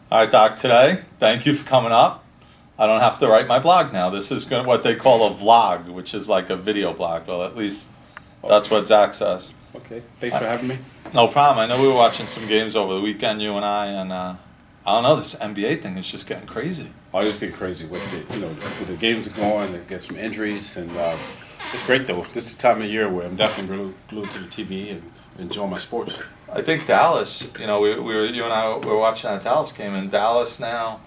All right, Doc, today, thank you for coming up. I don't have to write my blog now. This is what they call a vlog, which is like a video blog. Well, at least that's what Zach says. Okay, thanks for having me. No problem. I know we were watching some games over the weekend, you and I don't know, this NBA thing is just getting crazy. Oh, it's getting crazy with with the games going, they get some injuries, and it's great though. This is the time of year where I'm definitely glued to the TV and enjoying my sports. I think Dallas, you and I were watching that Dallas game, and Dallas now,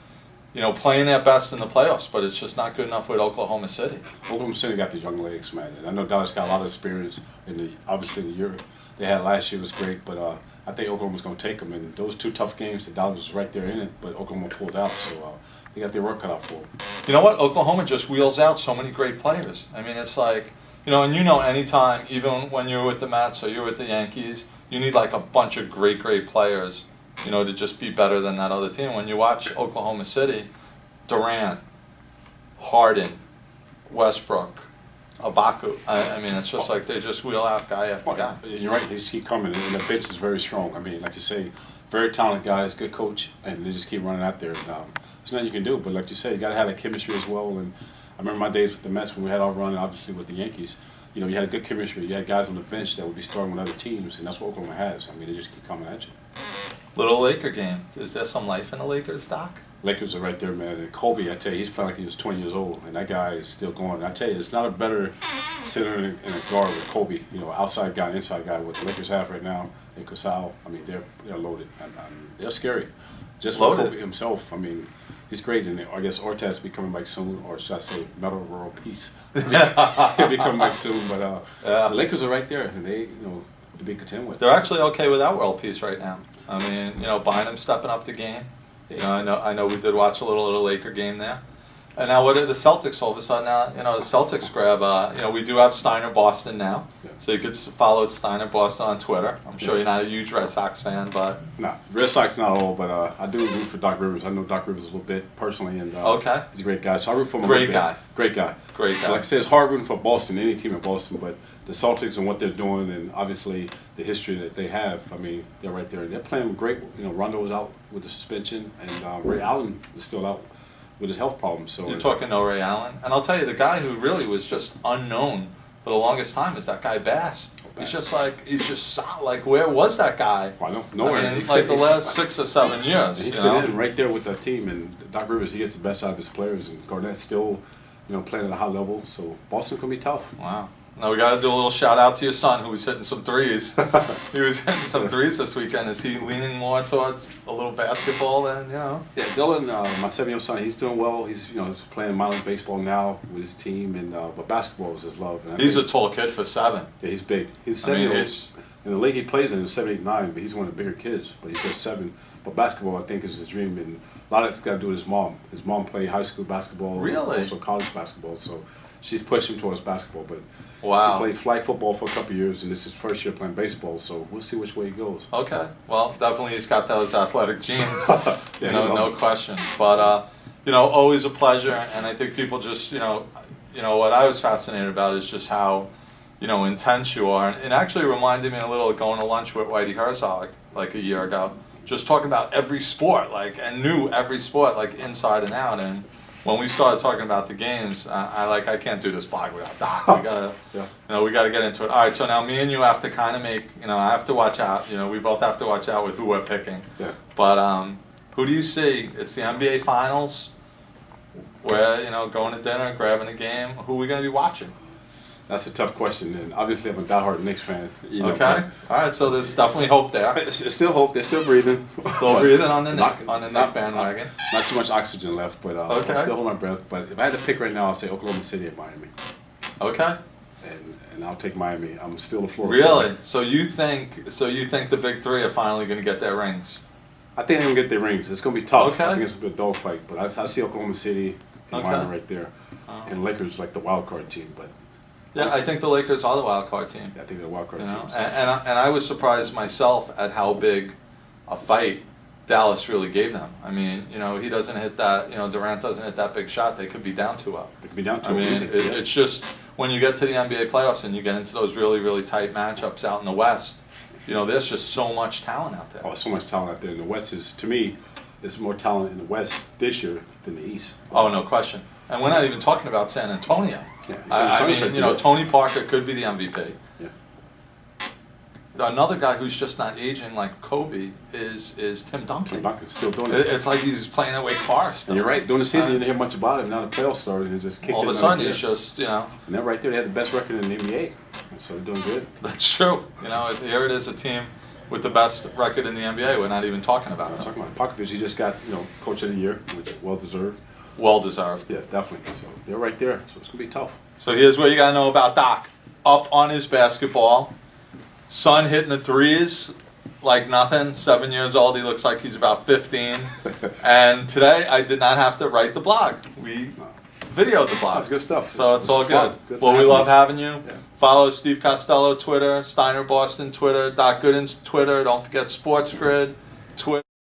playing their best in the playoffs, but it's just not good enough with Oklahoma City. Oklahoma City got these young legs, man. And I know Dallas got a lot of experience obviously the year they had last year was great, but I think Oklahoma's going to take them. And those two tough games, the Dallas was right there in it, but Oklahoma pulled out, so they got their work cut out for them. You know what? Oklahoma just wheels out so many great players. I mean, it's like, anytime, even when you're with the Mets or you're with the Yankees, you need like a bunch of great players, to just be better than that other team. When you watch Oklahoma City, Durant, Harden, Westbrook, Abaku. I mean, it's just like they just wheel out guy after guy. You're right. They just keep coming, and the bench is very strong. I mean, like you say, very talented guys, good coach, and they just keep running out there. And, there's nothing you can do, but like you say, you got to have that chemistry as well. And I remember my days with the Mets when we had our run, obviously with the Yankees. You had a good chemistry. You had guys on the bench that would be starting with other teams, and that's what Oklahoma has. I mean, they just keep coming at you. Little Laker game. Is there some life in the Lakers, Doc? Lakers are right there, man. And Kobe, I tell you, he's playing like he was 20 years old, and that guy is still going. I tell you, it's not a better center and a guard with Kobe. Outside guy, inside guy. What the Lakers have right now, and Costello, I mean, they're loaded. And they're scary. Just for Kobe himself, I mean, he's great. And I guess Ortez will be coming back soon, or should I say, Metal World Peace. He'll be coming back soon. But the Lakers are right there, and they, to be content with. They're actually okay without world peace right now. I mean, Bynum stepping up the game. I know we did watch a little Laker game there. And now what are the Celtics all of a sudden now? The Celtics grab, we do have Steiner Boston now. Yeah. So you could follow Steiner Boston on Twitter. I'm sure you're not a huge Red Sox fan, but... No, Red Sox not at all, but I do root for Doc Rivers. I know Doc Rivers a little bit personally, and okay. He's a great guy. So I root for him Great guy. Great guy. So like I said, it's hard rooting for Boston, any team in Boston, but the Celtics and what they're doing, and obviously the history that they have, I mean, they're right there. They're playing great. Rondo was out with the suspension, and Ray Allen is still out with his health problems. So you're talking no Ray Allen, and I'll tell you, the guy who really was just unknown for the longest time is that guy Bass. He's just solid. Like, where was that guy? I know, nowhere. I mean, like the last 6 or 7 years. He fit in right there with that team, and Doc Rivers, he gets the best out of his players, and Garnett's still, playing at a high level. So Boston's gonna be tough. Wow. Now we got to do a little shout out to your son who was hitting some threes. He was hitting some threes this weekend. Is he leaning more towards a little basketball than, Yeah, Dylan, my 7-year-old son, he's doing well. He's he's playing minor league baseball now with his team, and but basketball is his love. And he's a tall kid for 7. Yeah, he's big. He's 7 years old. In the league he plays in is 7, 8, 9, but he's one of the bigger kids. But he's just 7. But basketball, I think, is his dream, and a lot of it's got to do with his mom. His mom played high school basketball, really, also college basketball. So she's pushed him towards basketball, but. Wow. He played flag football for a couple of years, and this is his first year playing baseball, so we'll see which way he goes. Okay. Well, definitely he's got those athletic genes, no question. But, always a pleasure, and I think people just, what I was fascinated about is just how, intense you are. And it actually reminded me a little of going to lunch with Whitey Herzog, like a year ago, just talking about every sport, and knew every sport, inside and out. And when we started talking about the games, I can't do this blog without Doc. We gotta, we gotta get into it. All right, so now me and you have to kind of make, I have to watch out. We both have to watch out with who we're picking. Yeah. But who do you see? It's the NBA Finals. We're going to dinner, grabbing a game. Who are we gonna be watching? That's a tough question, and obviously I'm a diehard Knicks fan. Okay. All right, so there's definitely hope there. It's still hope. They're still breathing. Still breathing on the Knicks bandwagon. Not too much oxygen left, but I'm still holding my breath. But if I had to pick right now, I'll say Oklahoma City and Miami. Okay. And I'll take Miami. I'm still a Florida. Really? So you think the big three are finally going to get their rings? I think they're going to get their rings. It's going to be tough. Okay. I think it's going to be a dogfight. But I see Oklahoma City and Miami right there. And Lakers like the wild card team, but. Yeah, I think the Lakers are the wild card team. Yeah, I think they're the wild card team. So. And I was surprised myself at how big a fight Dallas really gave them. I mean, he doesn't hit that, Durant doesn't hit that big shot. They could be down 2-0. They could be down 2-0. I mean, it's just when you get to the NBA playoffs and you get into those really, really tight matchups out in the West, there's just so much talent out there. Oh, so much talent out there. And the West is, to me, there's more talent in the West this year than the East. Oh, no question. And we're not even talking about San Antonio. Yeah, I mean, you know, Tony Parker could be the MVP. Yeah. Another guy who's just not aging like Kobe is Tim Duncan. Duncan's still doing it. It's like he's playing at Wake Forest. And you're right. During the season, you didn't hear much about him. Now the playoffs started, and just kicked all of a sudden, he's just, you know. And then right there, they had the best record in the NBA. So they're doing good. That's true. You know, here it is, a team with the best record in the NBA. We're not even talking about it. Talking about Popovich, he just got, you know, Coach of the Year, which is well deserved. Well deserved. Yeah, definitely. So they're right there. So it's gonna be tough. So here's what you gotta know about Doc. Up on his basketball, son hitting the threes like nothing. 7 years old. He looks like he's about 15. And today I did not have to write the blog. We videoed the blog. That's good stuff. So it's all good. Well, we love having you. Yeah. Follow Steve Costello Twitter, Steiner Boston Twitter, Doc Gooden's Twitter. Don't forget Sports Grid Twitter.